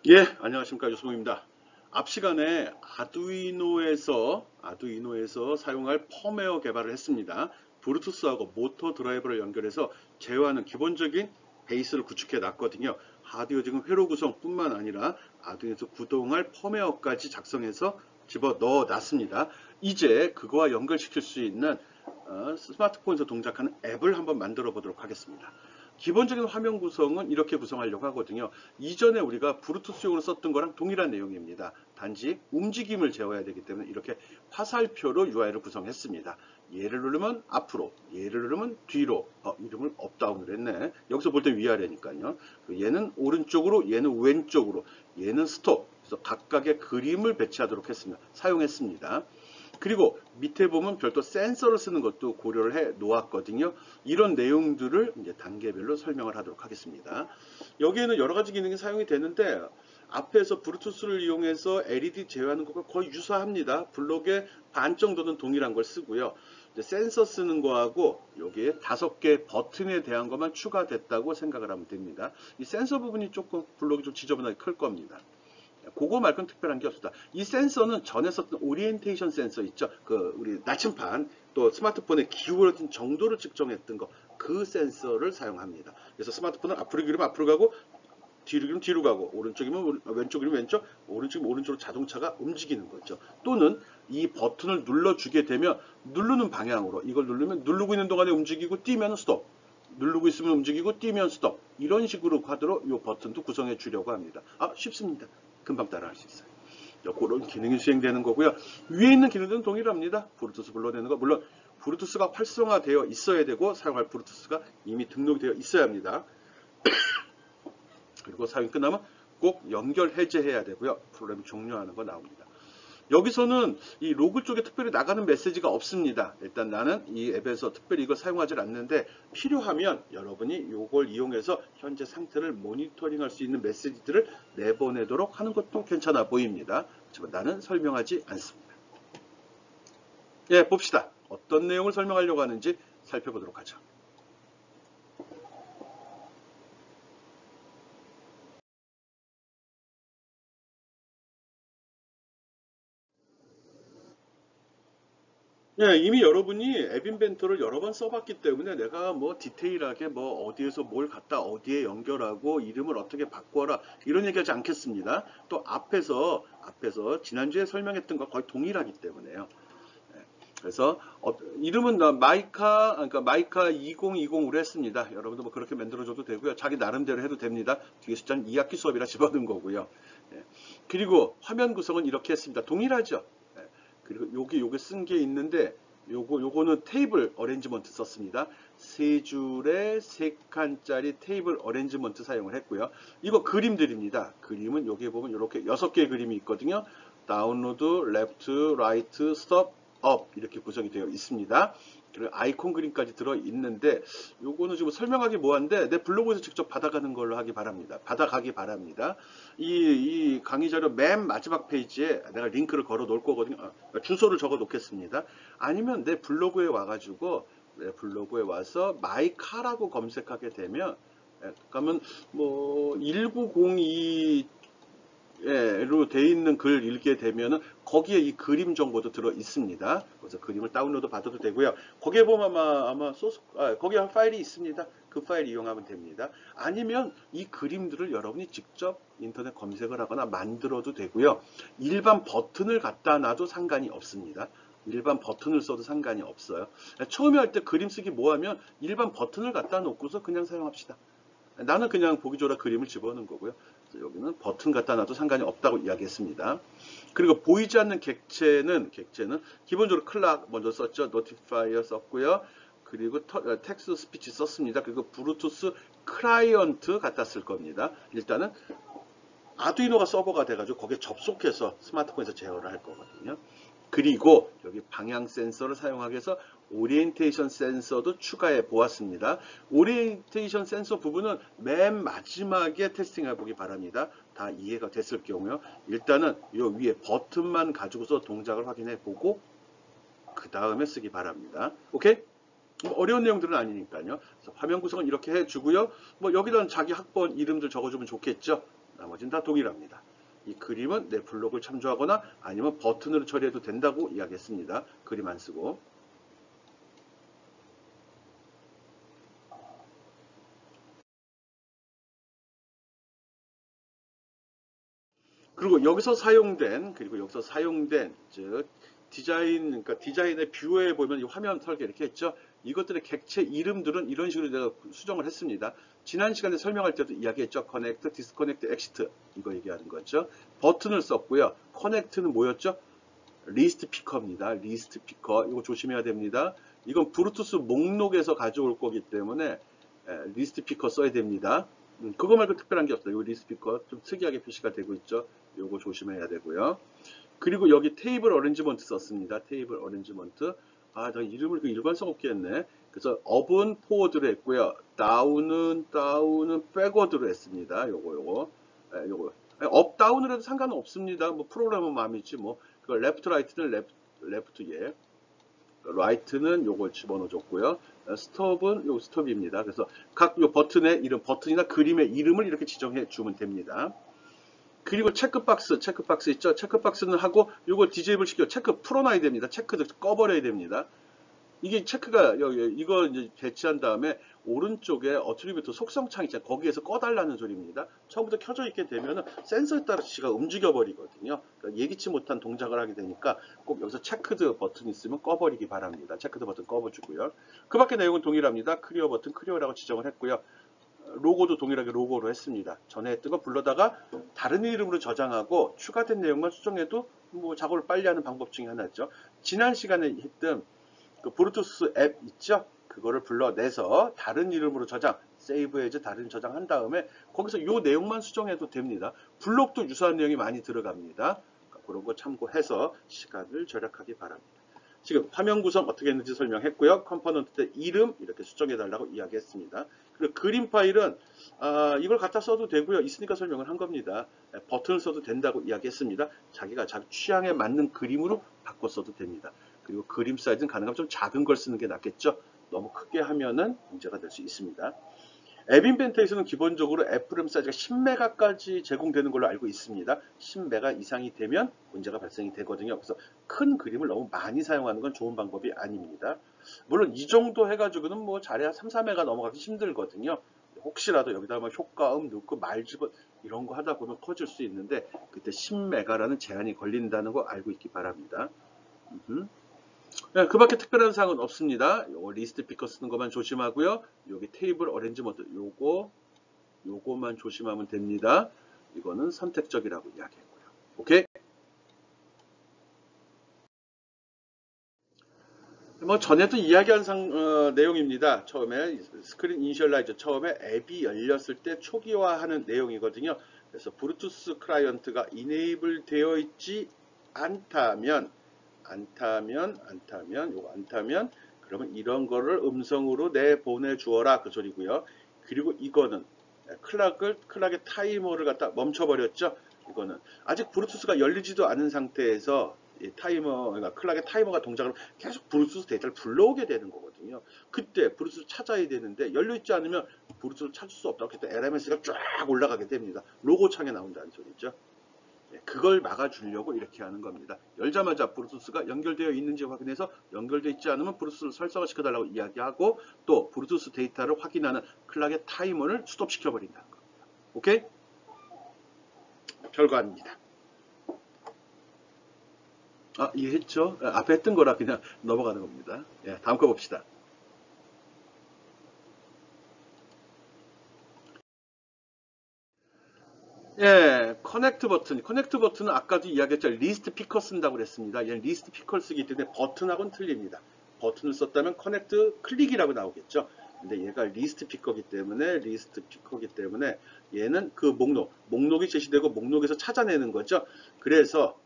예, 안녕하십니까. 유승호입니다. 앞 시간에 아두이노에서 사용할 펌웨어 개발을 했습니다. 블루투스하고 모터 드라이버를 연결해서 제어하는 기본적인 베이스를 구축해 놨거든요. 하드웨어 지금 회로 구성뿐만 아니라 아두이노에서 구동할 펌웨어까지 작성해서 집어 넣어 놨습니다. 이제 그거와 연결시킬 수 있는 스마트폰에서 동작하는 앱을 한번 만들어 보도록 하겠습니다. 기본적인 화면 구성은 이렇게 구성하려고 하거든요. 이전에 우리가 블루투스용으로 썼던 거랑 동일한 내용입니다. 단지 움직임을 제어해야 되기 때문에 이렇게 화살표로 UI를 구성했습니다. 얘를 누르면 앞으로, 얘를 누르면 뒤로. 이름을 업다운을 했네. 여기서 볼 때 위아래니까요. 얘는 오른쪽으로, 얘는 왼쪽으로, 얘는 스톱. 그래서 각각의 그림을 배치하도록 했습니다. 사용했습니다. 그리고 밑에 보면 별도 센서를 쓰는 것도 고려를 해 놓았거든요. 이런 내용들을 이제 단계별로 설명을 하도록 하겠습니다. 여기에는 여러 가지 기능이 사용이 되는데 앞에서 블루투스를 이용해서 LED 제어하는 것과 거의 유사합니다. 블록의 반 정도는 동일한 걸 쓰고요. 센서 쓰는 거하고 여기에 5개 버튼에 대한 것만 추가됐다고 생각을 하면 됩니다. 이 센서 부분이 조금 블록이 좀 지저분하게 클 겁니다. 그거 말고는 특별한 게 없습니다. 이 센서는 전에 썼던 오리엔테이션 센서 있죠. 우리 나침판 또 스마트폰의 기울어진 정도를 측정했던 거, 그 센서를 사용합니다. 그래서 스마트폰은 앞으로 기르면 앞으로 가고 뒤로 기르면 뒤로 가고 오른쪽이면 왼쪽이면 왼쪽, 오른쪽이면 오른쪽으로 자동차가 움직이는 거죠. 또는 이 버튼을 눌러주게 되면 누르는 방향으로 이걸 누르면 누르고 있는 동안에 움직이고 뛰면 스톱. 누르고 있으면 움직이고 뛰면 스톱. 이런 식으로 하도록 이 버튼도 구성해 주려고 합니다. 쉽습니다. 금방 따라 할 수 있어요. 그런 기능이 수행되는 거고요. 위에 있는 기능들은 동일합니다. 블루투스 불러내는 거. 물론 블루투스가 활성화되어 있어야 되고 사용할 블루투스가 이미 등록되어 있어야 합니다. 그리고 사용이 끝나면 꼭 연결 해제해야 되고요. 프로그램 종료하는 거 나옵니다. 여기서는 이 로그 쪽에 특별히 나가는 메시지가 없습니다. 일단 나는 이 앱에서 특별히 이걸 사용하지 않는데 필요하면 여러분이 이걸 이용해서 현재 상태를 모니터링할 수 있는 메시지들을 내보내도록 하는 것도 괜찮아 보입니다. 하지만 나는 설명하지 않습니다. 예, 봅시다. 어떤 내용을 설명하려고 하는지 살펴보도록 하죠. 예, 이미 여러분이 앱 인벤터를 여러 번 써봤기 때문에 내가 뭐 디테일하게 뭐 어디에서 뭘 갖다 어디에 연결하고 이름을 어떻게 바꿔라 이런 얘기하지 않겠습니다. 또 앞에서 지난주에 설명했던 거 거의 동일하기 때문에요. 그래서 이름은 그러니까 마이카 2020으로 했습니다. 여러분도 뭐 그렇게 만들어줘도 되고요. 자기 나름대로 해도 됩니다. 뒤에 숫자는 2학기 수업이라 집어넣은 거고요. 예. 그리고 화면 구성은 이렇게 했습니다. 동일하죠. 그리고 요게 쓴 게 있는데 요거는 테이블 어레인지먼트 썼습니다. 3줄에 3칸짜리 테이블 어레인지먼트 사용을 했고요. 이거 그림들입니다. 그림은 여기에 보면 이렇게 6개의 그림이 있거든요. 다운로드, 레프트, 라이트, 스톱, 업 이렇게 구성이 되어 있습니다. 그리고 아이콘 그림까지 들어 있는데 요거는 지금 설명하기 뭐한데 내 블로그에서 직접 받아가는 걸로 받아가기 바랍니다. 이 강의 자료 맨 마지막 페이지에 내가 링크를 걸어 놓을 거거든요. 주소를 적어 놓겠습니다. 아니면 내 블로그에 와가지고 내 블로그에 와서 마이카라고 검색하게 되면 그러면 뭐 1902 로 돼 있는 글 읽게 되면은 거기에 이 그림 정보도 들어 있습니다. 그래서 그림을 다운로드 받아도 되고요. 거기에 보면 아마 거기에 한 파일이 있습니다. 그 파일 이용하면 됩니다. 아니면 이 그림들을 여러분이 직접 인터넷 검색을 하거나 만들어도 되고요. 일반 버튼을 갖다 놔도 상관이 없습니다. 일반 버튼을 써도 상관이 없어요. 처음에 할 때 그림 쓰기 뭐하면 일반 버튼을 갖다 놓고서 그냥 사용합시다. 나는 그냥 보기 좋아 그림을 집어넣는 거고요. 여기는 버튼 갖다 놔도 상관이 없다고 이야기했습니다. 그리고 보이지 않는 객체는 기본적으로 클락 먼저 썼죠. 노티파이어 썼고요. 그리고 텍스트 스피치 썼습니다. 그리고 블루투스 클라이언트 갖다 쓸 겁니다. 일단은 아두이노가 서버가 돼가지고 거기에 접속해서 스마트폰에서 제어를 할 거거든요. 그리고 여기 방향 센서를 사용하기 위해서 오리엔테이션 센서도 추가해 보았습니다. 오리엔테이션 센서 부분은 맨 마지막에 테스팅해 보기 바랍니다. 다 이해가 됐을 경우요. 일단은 이 위에 버튼만 가지고서 동작을 확인해 보고 그 다음에 쓰기 바랍니다. 오케이? 어려운 내용들은 아니니까요. 그래서 화면 구성은 이렇게 해주고요. 뭐 여기다는 자기 학번 이름들 적어주면 좋겠죠. 나머지는 다 동일합니다. 이 그림은 내 블록을 참조하거나 아니면 버튼으로 처리해도 된다고 이야기했습니다. 그림 안 쓰고. 그리고 여기서 사용된 즉 그러니까 디자인의 뷰에 보면 이 화면 설계 이렇게 했죠. 이것들의 객체 이름들은 이런 식으로 내가 수정을 했습니다. 지난 시간에 설명할 때도 이야기했죠. 커넥트, 디스커넥트, 엑시트 이거 얘기하는 거죠. 버튼을 썼고요. 커넥트는 뭐였죠? 리스트 피커입니다. 리스트 피커 이거 조심해야 됩니다. 이건 블루투스 목록에서 가져올 거기 때문에 리스트 피커 써야 됩니다. 그거 말고 특별한 게 없어요. 이 리스트 피커 좀 특이하게 표시가 되고 있죠. 요거 조심해야 되고요. 그리고 여기 테이블 어레인지먼트 썼습니다. 테이블 어레인지먼트. 아, 나 이름을 그 일관성 없게 했네. 그래서 업은 포워드로 했고요. 다운은 백워드로 했습니다. 요거. 업 다운을 해도 상관은 없습니다. 뭐 프로그램은 마음이지 뭐. 그 레프트 라이트는 레프트 예. 라이트는 요걸 집어넣어 줬고요. 스톱은 요 스톱입니다. 그래서 각 요 버튼의 이름, 버튼이나 그림의 이름을 이렇게 지정해 주면 됩니다. 그리고 체크박스 있죠? 체크박스는 하고 요걸 디제이블 시켜 체크 풀어놔야 됩니다. 체크도 꺼버려야 됩니다. 이게 체크가 이거 이제 배치한 다음에 오른쪽에 어트리뷰트 속성창 있잖아요. 거기에서 꺼달라는 소리입니다. 처음부터 켜져 있게 되면 센서에 따라 지가 움직여 버리거든요. 그러니까 예기치 못한 동작을 하게 되니까 꼭 여기서 체크드 버튼 있으면 꺼버리기 바랍니다. 체크드 버튼 꺼주고요. 그 밖에 내용은 동일합니다. 클리어 버튼 클리어라고 지정을 했고요. 로고도 동일하게 로고로 했습니다. 전에 했던 거 불러다가 다른 이름으로 저장하고 추가된 내용만 수정해도 뭐 작업을 빨리 하는 방법 중에 하나죠. 지난 시간에 했던 그 블루투스 앱 있죠? 그거를 불러내서 다른 이름으로 저장, 세이브 에즈 다른 저장한 다음에 거기서 요 내용만 수정해도 됩니다. 블록도 유사한 내용이 많이 들어갑니다. 그러니까 그런 거 참고해서 시간을 절약하기 바랍니다. 지금 화면 구성 어떻게 했는지 설명했고요. 컴포넌트 이름 이렇게 수정해 달라고 이야기했습니다. 그리고 그림 파일은 이걸 갖다 써도 되고요. 있으니까 설명을 한 겁니다. 버튼을 써도 된다고 이야기했습니다. 자기가 자기 취향에 맞는 그림으로 바꿔 써도 됩니다. 그리고 그림 사이즈는 가능하면 좀 작은 걸 쓰는 게 낫겠죠. 너무 크게 하면은 문제가 될 수 있습니다. 앱 인벤터에서는 기본적으로 F램 사이즈가 10메가까지 제공되는 걸로 알고 있습니다. 10메가 이상이 되면 문제가 발생이 되거든요. 그래서 큰 그림을 너무 많이 사용하는 건 좋은 방법이 아닙니다. 물론 이 정도 해가지고는 뭐 잘해야 3, 4메가 넘어가기 힘들거든요. 혹시라도 여기다 뭐 효과음 넣고 말집어 이런 거 하다 보면 커질 수 있는데 그때 10메가라는 제한이 걸린다는 거 알고 있기 바랍니다. 네, 그 밖에 특별한 사항은 없습니다. 요거 리스트 피커 쓰는 것만 조심하고요. 여기 테이블 어레인지 모드 요거만 조심하면 됩니다. 이거는 선택적이라고 이야기했고요. 오케이? 뭐 전에도 이야기한 내용입니다. 처음에 스크린 이니셜라이저 처음에 앱이 열렸을 때 초기화하는 내용이거든요. 그래서 블루투스 클라이언트가 이네이블 되어 있지 않다면 그러면 이런 거를 음성으로 내보내 주어라 그 소리고요. 그리고 이거는 클락의 타이머를 갖다 멈춰버렸죠. 이거는 아직 블루투스가 열리지도 않은 상태에서 그러니까 클락의 타이머가 동작을 계속 블루투스 데이터를 불러오게 되는 거거든요. 그때 블루투스 찾아야 되는데 열려있지 않으면 블루투스를 찾을 수 없다고 그때 LMS가 쫙 올라가게 됩니다. 로고 창에 나온다는 소리죠. 그걸 막아주려고 이렇게 하는 겁니다. 열자마자 블루투스가 연결되어 있는지 확인해서 연결되어 있지 않으면 블루투스를 설정을 시켜달라고 이야기하고 또 블루투스 데이터를 확인하는 클락의 타이머를 스톱시켜버린다는 겁니다. 오케이? 별거 아닙니다. 이해했죠? 앞에 했던 거라 그냥 넘어가는 겁니다. 다음 거 봅시다. 커넥트 버튼은 아까도 이야기했죠. 리스트 피커 쓴다고 그랬습니다. 얘는 리스트 피커를 쓰기 때문에 버튼하고는 틀립니다. 버튼을 썼다면 커넥트 클릭이라고 나오겠죠. 근데 얘가 리스트 피커기 때문에 얘는 그 목록이 제시되고 목록에서 찾아내는 거죠. 그래서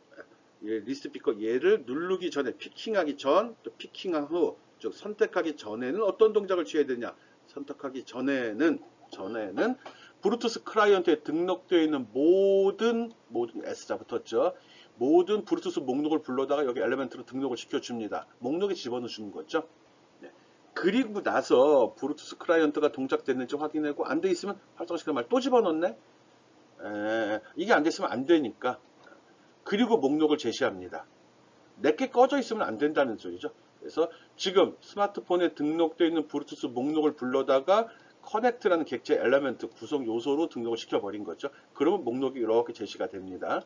리스트 피커 얘를 누르기 전에 피킹하기 전, 또 피킹한 후, 즉 선택하기 전에는 어떤 동작을 취해야 되냐? 선택하기 전에는 블루투스 클라이언트에 등록되어 있는 모든 S자 붙었죠. 모든 블루투스 목록을 불러다가 여기 엘리멘트로 등록을 시켜줍니다. 목록에 집어넣어 주는 거죠. 그리고 나서 블루투스 클라이언트가 동작됐는지 확인하고 안 돼 있으면 활성시키는 말 또 집어넣네. 이게 안 됐으면 안 되니까. 그리고 목록을 제시합니다. 내게 꺼져 있으면 안 된다는 소리죠. 그래서 지금 스마트폰에 등록되어 있는 블루투스 목록을 불러다가 커넥트라는 객체 엘리먼트 구성 요소로 등록을 시켜버린 거죠. 그러면 목록이 이렇게 제시가 됩니다.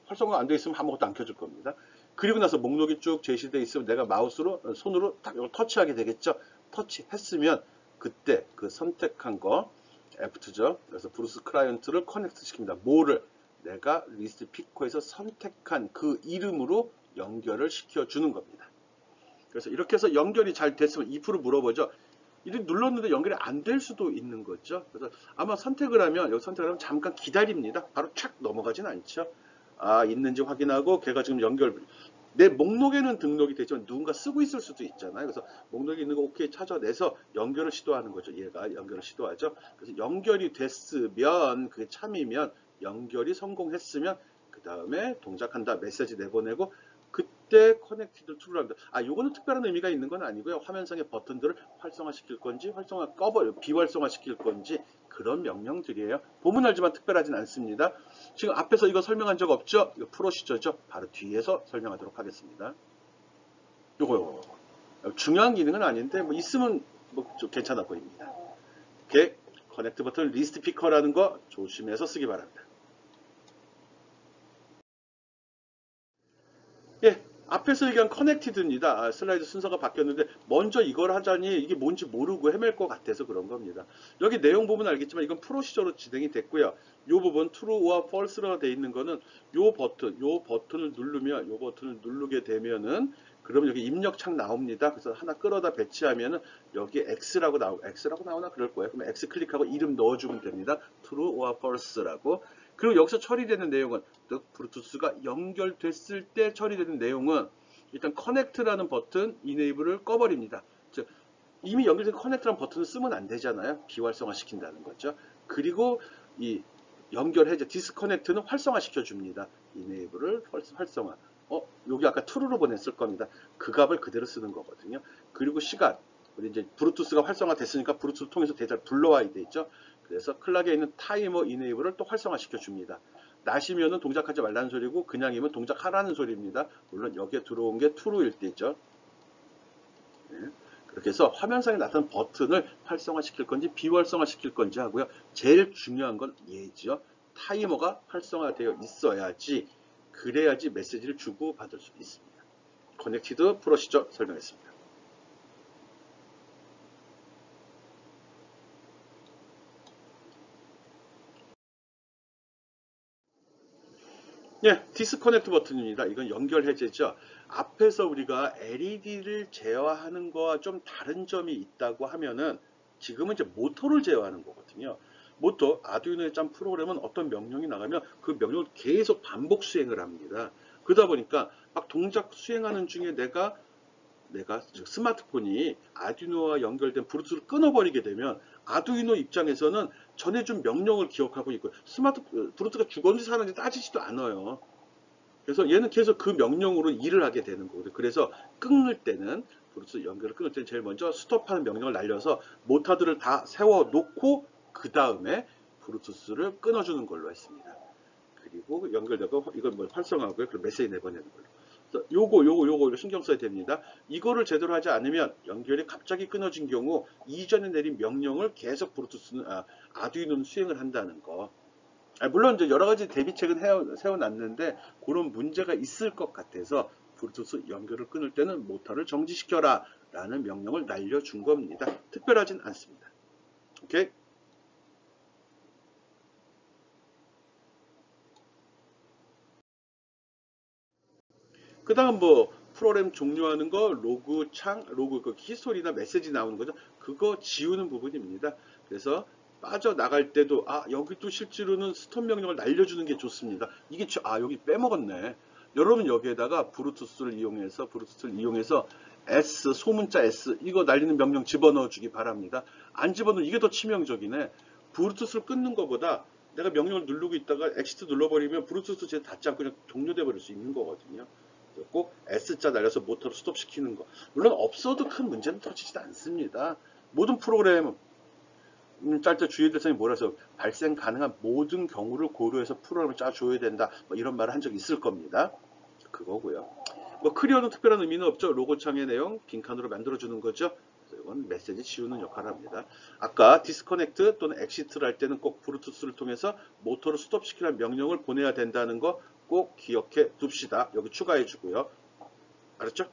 활성화 안 돼 있으면 아무것도 안 켜줄 겁니다. 그리고 나서 목록이 쭉 제시되어 있으면 내가 마우스로 손으로 딱 이걸 터치하게 되겠죠. 터치했으면 그때 그 선택한 거 F2죠. 그래서 브루스 클라이언트를 커넥트 시킵니다. 뭐를? 내가 리스트 피커에서 선택한 그 이름으로 연결을 시켜주는 겁니다. 그래서 이렇게 해서 연결이 잘 됐으면 if 물어보죠. 이렇게 눌렀는데 연결이 안 될 수도 있는 거죠. 그래서 아마 선택을 하면 여기 선택을 하면 잠깐 기다립니다. 바로 착 넘어가진 않죠. 있는지 확인하고 걔가 지금 내 목록에는 등록이 되지만 누군가 쓰고 있을 수도 있잖아요. 그래서 목록에 있는 거 오케이 찾아내서 연결을 시도하는 거죠. 얘가 연결을 시도하죠. 그래서 연결이 됐으면 그게 참이면 연결이 성공했으면 그 다음에 동작한다 메시지 내보내고 그때 커넥티드 툴을 합니다. 요거는 특별한 의미가 있는 건 아니고요. 화면상의 버튼들을 활성화시킬 건지 비활성화시킬 건지 그런 명령들이에요. 보면 알지만 특별하진 않습니다. 지금 앞에서 이거 설명한 적 없죠? 이거 프로시저죠? 바로 뒤에서 설명하도록 하겠습니다. 요거 중요한 기능은 아닌데 뭐 있으면 좀 괜찮아 보입니다. 이렇게 커넥트 버튼 리스트 피커라는 거 조심해서 쓰기 바랍니다. 예, 앞에서 얘기한 커넥티드입니다. 슬라이드 순서가 바뀌었는데 먼저 이걸 하자니 이게 뭔지 모르고 헤맬 것 같아서 그런 겁니다. 여기 내용 보면 알겠지만 이건 프로시저로 진행이 됐고요. 이 부분 true와 false가 되어 있는 거는 요 버튼을 누르게 되면은 그럼 여기 입력창 나옵니다. 그래서 하나 끌어다 배치하면은 여기 X라고 나오나 그럴 거예요. 그러면 X 클릭하고 이름 넣어주면 됩니다. true와 false라고. 그리고 여기서 처리되는 내용은 즉 블루투스가 연결됐을 때 처리되는 내용은 일단 커넥트라는 버튼 enable을 꺼버립니다. 즉 이미 연결된 커넥트라는 버튼을 쓰면 안 되잖아요. 비활성화 시킨다는 거죠. 그리고 이 연결 해제 디스커넥트는 활성화 시켜줍니다. enable을 활성화. 여기 아까 true로 보냈을 겁니다. 그 값을 그대로 쓰는 거거든요. 그리고 시간. 우리 이제 블루투스가 활성화 됐으니까 블루투스 통해서 데이터를 불러와야 되죠. 그래서 클락에 있는 타이머 이네이블을 또 활성화시켜 줍니다. 낮이면은 동작하지 말라는 소리고 그냥이면 동작하라는 소리입니다. 물론 여기에 들어온 게 true일 때죠. 네. 그렇게 해서 화면상에 나타난 버튼을 활성화시킬 건지 비활성화시킬 건지 하고요. 제일 중요한 건 얘죠. 타이머가 활성화되어 있어야지 그래야지 메시지를 주고 받을 수 있습니다. 커넥티드 프로시저 설명했습니다. 예, 디스커넥트 버튼입니다. 이건 연결 해제죠. 앞에서 우리가 LED를 제어하는 거와 좀 다른 점이 있다고 하면은 지금은 이제 모터를 제어하는 거거든요. 모터, 아두이노의 짠 프로그램은 어떤 명령이 나가면 그 명령을 계속 반복 수행을 합니다. 그러다 보니까 막 동작 수행하는 중에 내가 스마트폰이 아두이노와 연결된 블루투스를 끊어버리게 되면 아두이노 입장에서는 전해준 명령을 기억하고 있고 블루투스가 죽었는지 살았는지 따지지도 않아요. 그래서 얘는 계속 그 명령으로 일을 하게 되는 거거든요. 그래서 끊을 때는 블루투스 연결을 끊을 때는 제일 먼저 스톱하는 명령을 날려서 모터들을 다 세워놓고 그 다음에 블루투스를 끊어주는 걸로 했습니다. 그리고 연결되고 이걸 뭐 활성화하고요. 그리고 메시지 내보내는 걸로. 요거 신경 써야 됩니다. 이거를 제대로 하지 않으면 연결이 갑자기 끊어진 경우 이전에 내린 명령을 계속 블루투스는 아두이노는 수행을 한다는 거. 물론 이제 여러 가지 대비책은 세워놨는데 그런 문제가 있을 것 같아서 블루투스 연결을 끊을 때는 모터를 정지시켜라 라는 명령을 날려준 겁니다. 특별하진 않습니다. 오케이? 그 다음 뭐 프로그램 종료하는 거 로그 그 히스토리나 메시지 나오는 거죠. 그거 지우는 부분입니다. 그래서 빠져나갈 때도 여기 또 실제로는 스톱 명령을 날려주는 게 좋습니다. 이게 여기 빼먹었네. 여러분 여기에다가 블루투스를 이용해서 S 소문자 S 이거 날리는 명령 집어넣어 주기 바랍니다. 안 집어넣으면 이게 더 치명적이네. 블루투스를 끊는 것보다 내가 명령을 누르고 있다가 엑시트 눌러버리면 블루투스 제대로 닿지 않고 그냥 종료돼 버릴 수 있는 거거든요. 꼭 S자 날려서 모터로 스톱시키는 거. 물론 없어도 큰 문제는 터지지 않습니다. 모든 프로그램은 짤 때 주의 대상이 뭐라서 발생 가능한 모든 경우를 고려해서 프로그램을 짜줘야 된다. 뭐 이런 말을 한 적이 있을 겁니다. 그거고요. 뭐 클리어는 특별한 의미는 없죠. 로고 창의 내용 빈칸으로 만들어주는 거죠. 이건 메시지 지우는 역할을 합니다. 아까 디스커넥트 또는 엑시트를 할 때는 꼭 블루투스를 통해서 모터를 스톱시키라는 명령을 보내야 된다는 거 꼭 기억해 둡시다. 여기 추가해 주고요. 알았죠?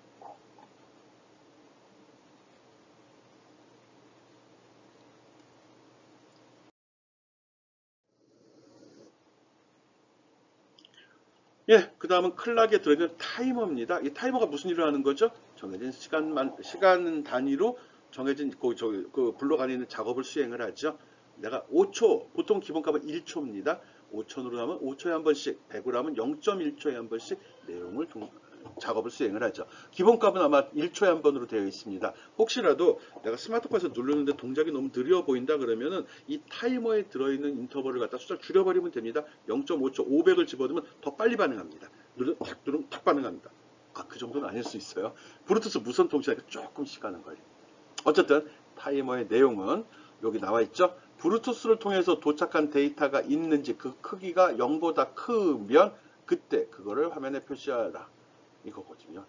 예, 그 다음은 클락에 들어있는 타이머입니다. 이 타이머가 무슨 일을 하는 거죠? 정해진 시간 단위로 정해진 그 블록 안에 있는 작업을 수행을 하죠. 내가 5초, 보통 기본값은 1초입니다. 5천으로 하면 5초에 한 번씩, 100으로 하면 0.1초에 한 번씩 내용을 작업을 수행을 하죠. 기본값은 아마 1초에 한 번으로 되어 있습니다. 혹시라도 내가 스마트폰에서 누르는데 동작이 너무 느려 보인다 그러면은 이 타이머에 들어있는 인터벌을 갖다 숫자를 줄여버리면 됩니다. 0.5초, 500을 집어넣으면 더 빨리 반응합니다. 누르면 탁 반응합니다. 아, 그 정도는 아닐 수 있어요. 블루투스 무선 통신하니까 조금 시간은 걸려요. 어쨌든 타이머의 내용은 여기 나와 있죠. 블루투스를 통해서 도착한 데이터가 있는지 그 크기가 0보다 크면 그때 그거를 화면에 표시하라. 이거거든요.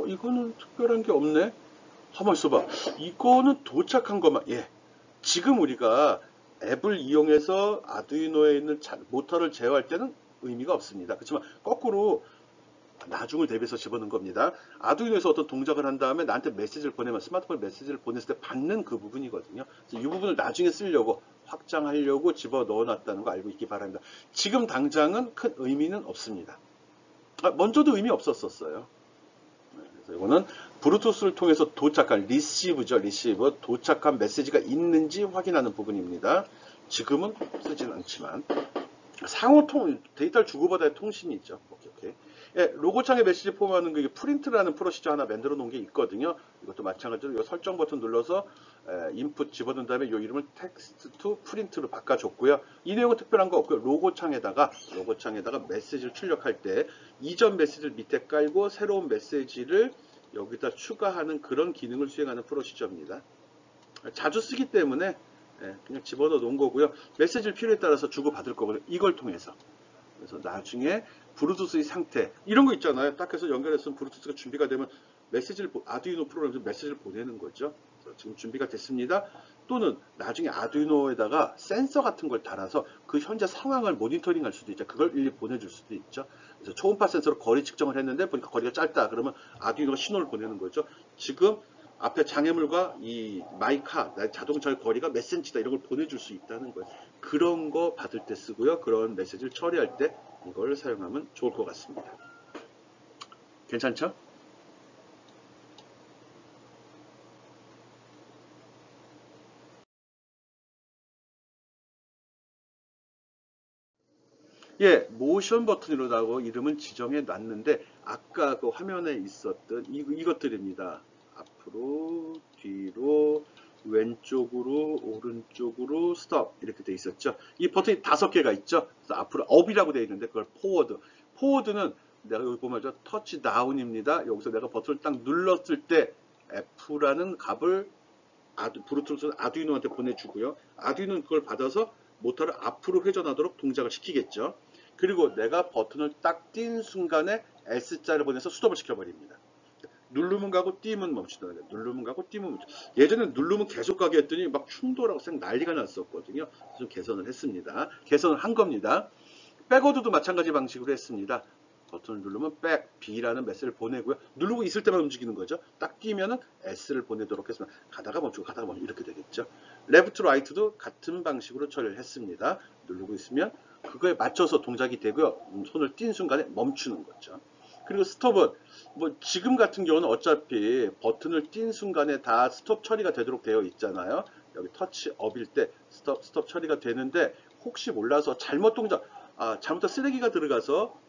이거는 특별한 게 없네. 한번 써봐. 이거는 도착한 것만. 예. 지금 우리가 앱을 이용해서 아두이노에 있는 모터를 제어할 때는 의미가 없습니다. 그렇지만 거꾸로 나중을 대비해서 집어넣은 겁니다. 아두이노에서 어떤 동작을 한 다음에 나한테 메시지를 보내면 스마트폰 메시지를 보냈을 때 받는 그 부분이거든요. 그래서 이 부분을 나중에 쓰려고 확장하려고 집어넣어 놨다는 거 알고 있기 바랍니다. 지금 당장은 큰 의미는 없습니다. 먼저도 의미 없었어요. 그래서 이거는 블루투스를 통해서 도착한 리시브죠. 리시브. 도착한 메시지가 있는지 확인하는 부분입니다. 지금은 쓰지는 않지만 상호 데이터를 주고받아야 통신이 있죠. 오케이. 예, 로고창에 메시지 포함하는 게 프린트라는 프로시저 하나 만들어 놓은 게 있거든요. 이것도 마찬가지로 이 설정 버튼 눌러서 인풋 집어넣은 다음에 이 이름을 텍스트 투 프린트로 바꿔줬고요. 이 내용은 특별한 거 없고요. 로고창에다가 메시지를 출력할 때 이전 메시지를 밑에 깔고 새로운 메시지를 여기다 추가하는 그런 기능을 수행하는 프로시저입니다. 자주 쓰기 때문에 그냥 집어넣어 놓은 거고요. 메시지를 필요에 따라서 주고받을 거고요. 이걸 통해서. 그래서 나중에 블루투스의 상태 이런 거 있잖아요. 딱 해서 연결했으면 블루투스가 준비가 되면 메시지를 아두이노 프로그램에서 메시지를 보내는 거죠. 지금 준비가 됐습니다. 또는 나중에 아두이노에다가 센서 같은 걸 달아서 그 현재 상황을 모니터링할 수도 있죠. 그걸 일일이 보내줄 수도 있죠. 그래서 초음파 센서로 거리 측정을 했는데 보니까 거리가 짧다. 그러면 아두이노가 신호를 보내는 거죠. 지금 앞에 장애물과 이 마이카, 자동차의 거리가 몇 센치다 이런 걸 보내줄 수 있다는 거예요. 그런 거 받을 때 쓰고요. 그런 메시지를 처리할 때 이걸 사용하면 좋을 것 같습니다. 괜찮죠? 예, 모션 버튼이라고 이름을 지정해 놨는데 아까 그 화면에 있었던 이것들입니다. 앞으로, 뒤로, 왼쪽으로, 오른쪽으로, 스톱 이렇게 돼 있었죠. 이 버튼이 5개가 있죠. 그래서 앞으로 업이라고 되어 있는데 그걸 포워드. 포워드는 내가 여기 보면 터치 다운입니다. 여기서 내가 버튼을 딱 눌렀을 때 F라는 값을 블루투스 아두이노한테 보내주고요. 아두이노는 그걸 받아서 모터를 앞으로 회전하도록 동작을 시키겠죠. 그리고 내가 버튼을 딱 띈 순간에 S자를 보내서 스톱을 시켜버립니다. 누르면 가고 띄면 멈추다. 누르면 가고 띄면 멈추다. 예전에 누르면 계속 가게 했더니 막 충돌하고 생 난리가 났었거든요. 좀 개선을 했습니다. 개선을 한 겁니다. 백워드도 마찬가지 방식으로 했습니다. 버튼을 누르면 백, B라는 메시지를 보내고요. 누르고 있을 때만 움직이는 거죠. 딱 끼면은 S를 보내도록 했습니다. 가다가 멈추고 가다가 멈추고 이렇게 되겠죠. 레프트, 라이트도 같은 방식으로 처리를 했습니다. 누르고 있으면 그거에 맞춰서 동작이 되고요. 손을 띈 순간에 멈추는 거죠. 그리고 스톱은 뭐 지금 같은 경우는 어차피 버튼을 띈 순간에 다 스톱 처리가 되도록 되어 있잖아요. 여기 터치 업일 때 스톱 처리가 되는데 혹시 몰라서 잘못 동작, 잘못한 쓰레기가 들어가서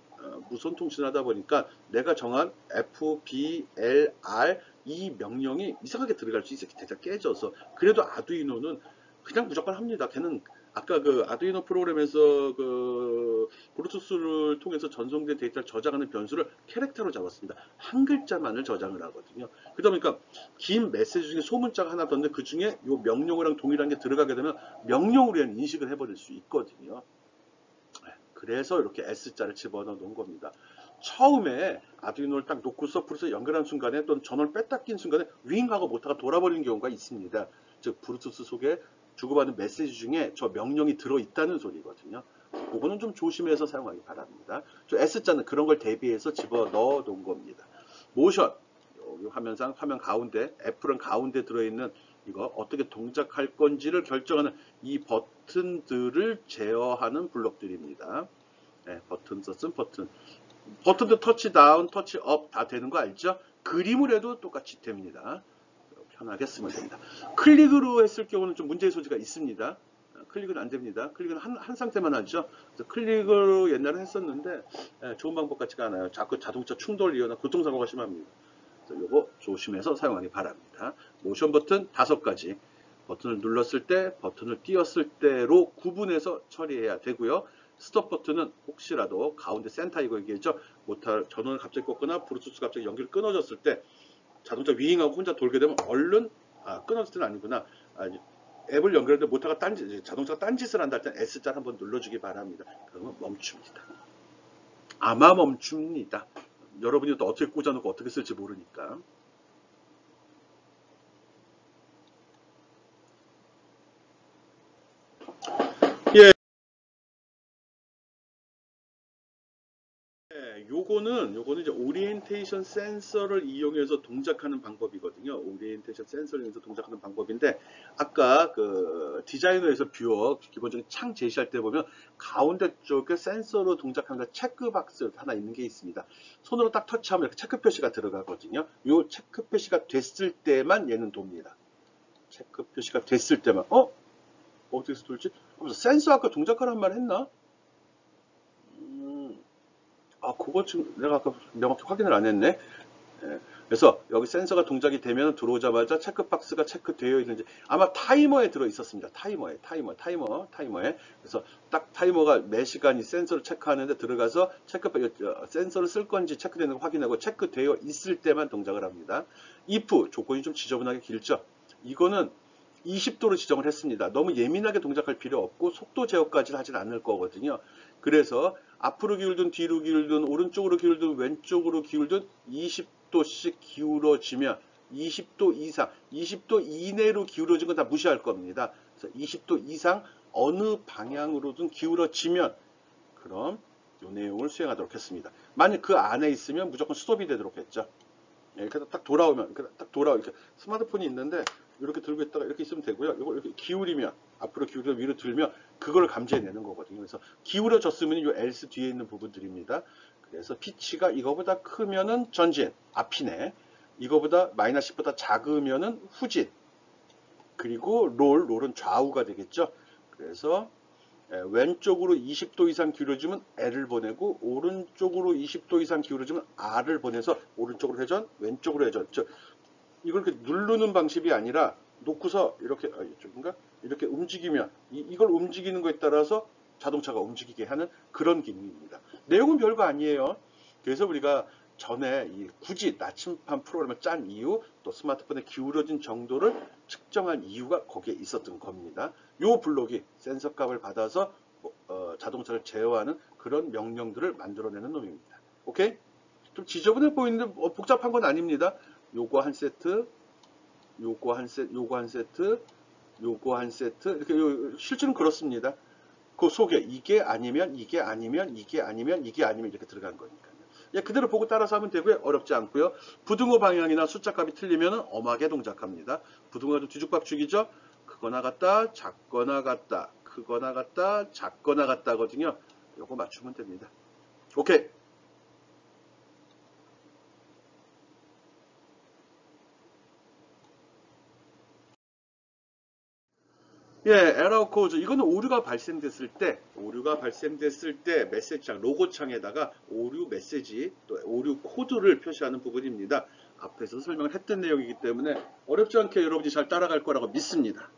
무선 통신을 하다 보니까 내가 정한 FBLR 이 명령이 이상하게 들어갈 수 있어요. 대략 깨져서. 그래도 아두이노는 그냥 무조건 합니다. 걔는 아까 그 아두이노 프로그램에서 그 블루투스를 통해서 전송된 데이터를 저장하는 변수를 캐릭터로 잡았습니다. 한 글자만을 저장을 하거든요. 그러다 보니까 긴 메시지 중에 소문자가 하나 더 있는데 그 중에 요 명령어랑 동일한 게 들어가게 되면 명령으로 인식을 해버릴 수 있거든요. 그래서 이렇게 S자를 집어넣어 놓은 겁니다. 처음에 아두이노를 딱 놓고서 블루투스 연결한 순간에 또는 전원을 뺐다 낀 순간에 윙하고 모터가 돌아버리는 경우가 있습니다. 즉 블루투스 속에 주고받는 메시지 중에 저 명령이 들어있다는 소리거든요. 그거는 좀 조심해서 사용하기 바랍니다. 저 S자는 그런 걸 대비해서 집어넣어 놓은 겁니다. 모션, 여기 화면상 화면 가운데 애플은 가운데 들어있는 이거 어떻게 동작할 건지를 결정하는 이 버튼들을 제어하는 블록들입니다. 네, 버튼 썼으면 버튼도 터치 다운, 터치 업 다 되는 거 알죠? 그림을 해도 똑같이 됩니다. 편하게 쓰면 됩니다. 클릭으로 했을 경우는 좀 문제의 소지가 있습니다. 클릭은 안 됩니다. 클릭은 한 상태만 하죠. 그래서 클릭으로 옛날에 했었는데 좋은 방법 같지가 않아요. 자꾸 자동차 충돌이 일어나 교통사고가 심합니다. 그래서 이거 조심해서 사용하기 바랍니다. 모션 버튼 5가지. 버튼을 눌렀을 때, 버튼을 띄었을 때로 구분해서 처리해야 되고요. 스톱 버튼은 혹시라도 가운데 센터 이거 얘기했죠. 모터 전원을 갑자기 껐거나 블루투스 갑자기 연결이 끊어졌을 때 자동차 윙하고 혼자 돌게 되면 얼른 끊어질 때는 아니구나. 앱을 연결했는데 모터가 자동차가 딴짓을 한다 할 때는 S자를 한번 눌러주기 바랍니다. 그러면 멈춥니다. 아마 멈춥니다. 여러분이 또 어떻게 꽂아놓고 어떻게 쓸지 모르니까. 예. 요거는 이제 오리엔테이션 센서를 이용해서 동작하는 방법이거든요. 오리엔테이션 센서를 이용해서 동작하는 방법인데 아까 그 디자이너에서 뷰어 기본적인 창 제시할 때 보면 가운데 쪽에 센서로 동작하는 체크박스 하나 있는 게 있습니다. 손으로 딱 터치하면 이렇게 체크 표시가 들어가거든요. 요 체크 표시가 됐을 때만 얘는 돕니다. 체크 표시가 됐을 때만 어떻게 해서 돌지? 센서 아까 동작하란 말 했나? 그거 지금 내가 아까 명확히 확인을 안 했네. 예, 그래서 여기 센서가 동작이 되면 들어오자마자 체크박스가 체크되어 있는지 아마 타이머에 들어 있었습니다. 타이머에. 그래서 딱 타이머가 매 시간이 센서를 체크하는데 들어가서 센서를 쓸 건지 체크되는 거 확인하고 체크되어 있을 때만 동작을 합니다. if 조건이 좀 지저분하게 길죠. 이거는 20도로 지정을 했습니다. 너무 예민하게 동작할 필요 없고 속도 제어까지는 하진 않을 거거든요. 그래서 앞으로 기울든 뒤로 기울든 오른쪽으로 기울든 왼쪽으로 기울든 20도씩 기울어지면 20도 이상, 20도 이내로 기울어진 건 다 무시할 겁니다. 그래서 20도 이상 어느 방향으로든 기울어지면 그럼 이 내용을 수행하도록 했습니다. 만약 그 안에 있으면 무조건 스톱이 되도록 했죠. 이렇게 딱 돌아오면 이렇게 스마트폰이 있는데 이렇게 들고 있다가 이렇게 있으면 되고요. 이걸 이렇게 기울이면 앞으로 기울여 위로 들면 그걸 감지해내는 거거든요. 그래서 기울어졌으면 이 else 뒤에 있는 부분들입니다. 그래서 피치가 이거보다 크면은 전진, 앞이네. 이거보다 마이너스 10보다 작으면은 후진. 그리고 롤은 좌우가 되겠죠. 그래서 왼쪽으로 20도 이상 기울어지면 L을 보내고 오른쪽으로 20도 이상 기울어지면 R을 보내서 오른쪽으로 회전, 왼쪽으로 회전. 이걸 이렇게 누르는 방식이 아니라 놓고서 이렇게 이쪽인가? 이렇게 움직이면 이걸 움직이는 거에 따라서 자동차가 움직이게 하는 그런 기능입니다. 내용은 별거 아니에요. 그래서 우리가 전에 굳이 나침반 프로그램을 짠 이유, 또 스마트폰의 기울어진 정도를 측정한 이유가 거기에 있었던 겁니다. 이 블록이 센서 값을 받아서 자동차를 제어하는 그런 명령들을 만들어내는 놈입니다. 오케이? 좀 지저분해 보이는데 복잡한 건 아닙니다. 요거 한 세트, 요거 한 세트, 요거 한 세트, 요거 한 세트. 이렇게 실제는 그렇습니다. 그 속에 이게 아니면 이게 아니면 이게 아니면 이게 아니면 이렇게 들어간 거니까요. 예, 그대로 보고 따라서 하면 되고요. 어렵지 않고요. 부등호 방향이나 숫자 값이 틀리면 엄하게 동작합니다. 부등호가 좀 뒤죽박죽이죠. 크거나 같다, 작거나 같다, 크거나 같다, 작거나 같다거든요. 요거 맞추면 됩니다. 오케이. 예, 에러 코드. 이거는 오류가 발생됐을 때 메시지창, 로고창에다가 오류 메시지, 또 오류 코드를 표시하는 부분입니다. 앞에서 설명을 했던 내용이기 때문에 어렵지 않게 여러분이 잘 따라갈 거라고 믿습니다.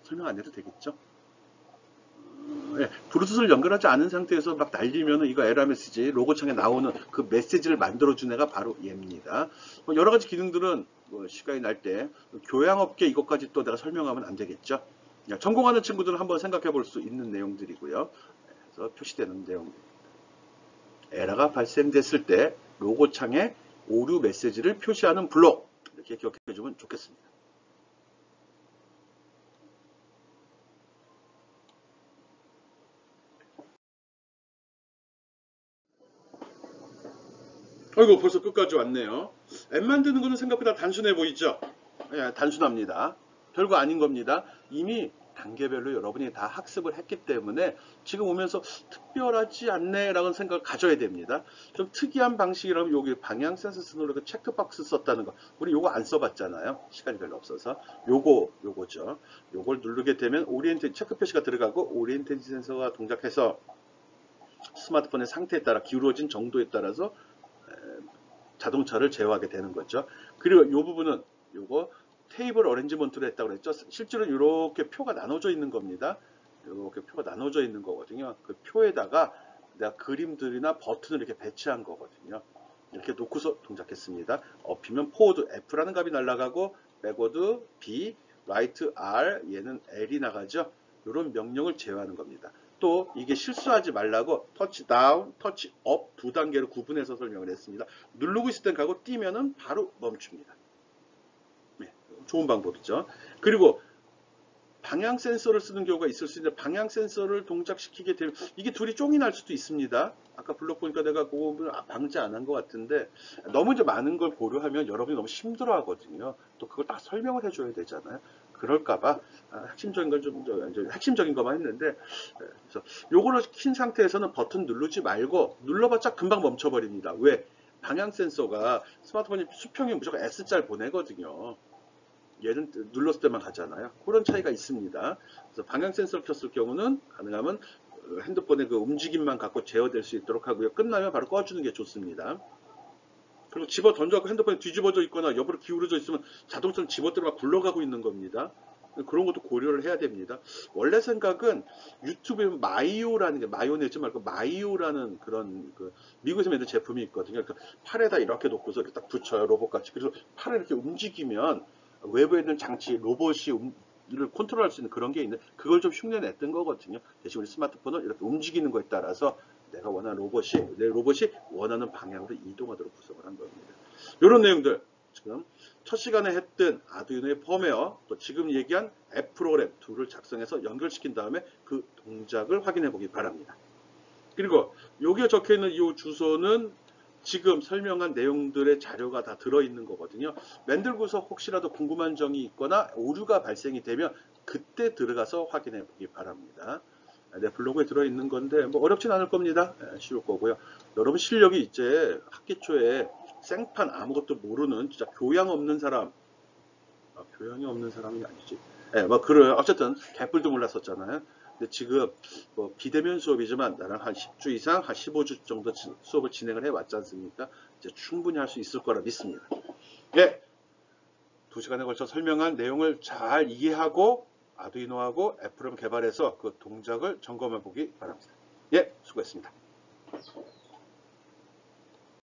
설명 안 해도 되겠죠? 예, 블루투스를 연결하지 않은 상태에서 막 날리면 이거 에러 메시지 로고창에 나오는 그 메시지를 만들어준 애가 바로 얘입니다. 여러 가지 기능들은 시간이 날 때 교양업계 이것까지 또 내가 설명하면 안 되겠죠. 전공하는 친구들은 한번 생각해 볼 수 있는 내용들이고요. 그래서 표시되는 내용. 에러가 발생됐을 때 로고창에 오류 메시지를 표시하는 블록, 이렇게 기억해 주면 좋겠습니다. 아이고, 벌써 끝까지 왔네요. 앱 만드는 거는 생각보다 단순해 보이죠? 예, 단순합니다. 별거 아닌 겁니다. 이미 단계별로 여러분이 다 학습을 했기 때문에 지금 오면서 특별하지 않네라는 생각을 가져야 됩니다. 좀 특이한 방식이라면 여기 방향 센서 쓰는 거 체크박스 썼다는 거. 우리 요거 안 써봤잖아요. 시간이 별로 없어서. 요거죠. 요걸 누르게 되면 오리엔테이지 체크 표시가 들어가고 오리엔테이지 센서가 동작해서 스마트폰의 상태에 따라 기울어진 정도에 따라서 자동차를 제어하게 되는 거죠. 그리고 이 부분은 요거 테이블 어레인지먼트를 했다고 그랬죠. 실제로 이렇게 표가 나눠져 있는 겁니다. 이렇게 표가 나눠져 있는 거거든요. 그 표에다가 내가 그림들이나 버튼을 이렇게 배치한 거거든요. 이렇게 놓고서 동작했습니다. 업히면 포워드 F라는 값이 날아가고 백워드 B, 라이트 R, 얘는 L이 나가죠. 이런 명령을 제어하는 겁니다. 또 이게 실수하지 말라고 터치 다운, 터치 업 두 단계로 구분해서 설명을 했습니다. 누르고 있을 땐 가고 뛰면은 바로 멈춥니다. 네, 좋은 방법이죠. 그리고 방향 센서를 쓰는 경우가 있을 수 있는데 방향 센서를 동작시키게 되면 이게 둘이 쫑이 날 수도 있습니다. 아까 블록 보니까 내가 그거 방지 안 한 것 같은데 너무 이제 많은 걸 고려하면 여러분이 너무 힘들어 하거든요. 또 그걸 다 설명을 해줘야 되잖아요. 그럴까봐 핵심적인 걸 좀 핵심적인 것만 했는데 그래서 요거를 킨 상태에서는 버튼 누르지 말고 눌러봤자 금방 멈춰버립니다. 왜? 방향 센서가 스마트폰이 수평이 무조건 S자를 보내거든요. 얘는 눌렀을 때만 가잖아요. 그런 차이가 있습니다. 그래서 방향 센서를 켰을 경우는 가능하면 핸드폰의 그 움직임만 갖고 제어될 수 있도록 하고요. 끝나면 바로 꺼주는 게 좋습니다. 그리고 집어 던져갖고 핸드폰이 뒤집어져 있거나 옆으로 기울어져 있으면 자동차는 집어들어 막 굴러가고 있는 겁니다. 그런 것도 고려를 해야 됩니다. 원래 생각은 유튜브에 마이오라는 게 마요네즈 말고 마이오라는 그런 그 미국에서 만든 제품이 있거든요. 그러니까 팔에다 이렇게 놓고서 이렇게 딱 붙여요. 로봇같이. 그래서 팔을 이렇게 움직이면 외부에 있는 장치 로봇이 를 컨트롤할 수 있는 그런 게 있는 그걸 좀 흉내냈던 거거든요. 대신 우리 스마트폰을 이렇게 움직이는 거에 따라서 내가 원하는 내 로봇이 원하는 방향으로 이동하도록 구성을 한 겁니다. 이런 내용들 지금 첫 시간에 했던 아두이노의 펌웨어 또 지금 얘기한 앱 프로그램 둘을 작성해서 연결시킨 다음에 그 동작을 확인해 보기 바랍니다. 그리고 여기에 적혀 있는 이 주소는 지금 설명한 내용들의 자료가 다 들어있는 거거든요. 만들고서 혹시라도 궁금한 점이 있거나 오류가 발생이 되면 그때 들어가서 확인해 보기 바랍니다. 내 블로그에 들어있는 건데 뭐 어렵진 않을 겁니다. 쉬울 거고요. 여러분 실력이 이제 학기 초에 생판 아무것도 모르는 진짜 교양 없는 사람 교양이 없는 사람이 아니지. 뭐 그래 어쨌든 개뿔도 몰랐었잖아요. 근데 지금 뭐 비대면 수업이지만 나랑 한 10주 이상 한 15주 정도 수업을 진행을 해 왔지 않습니까? 이제 충분히 할 수 있을 거라 믿습니다. 예, 2시간에 걸쳐 설명한 내용을 잘 이해하고 아두이노하고 애플을 개발해서 그 동작을 점검해 보기 바랍니다. 예, 수고했습니다.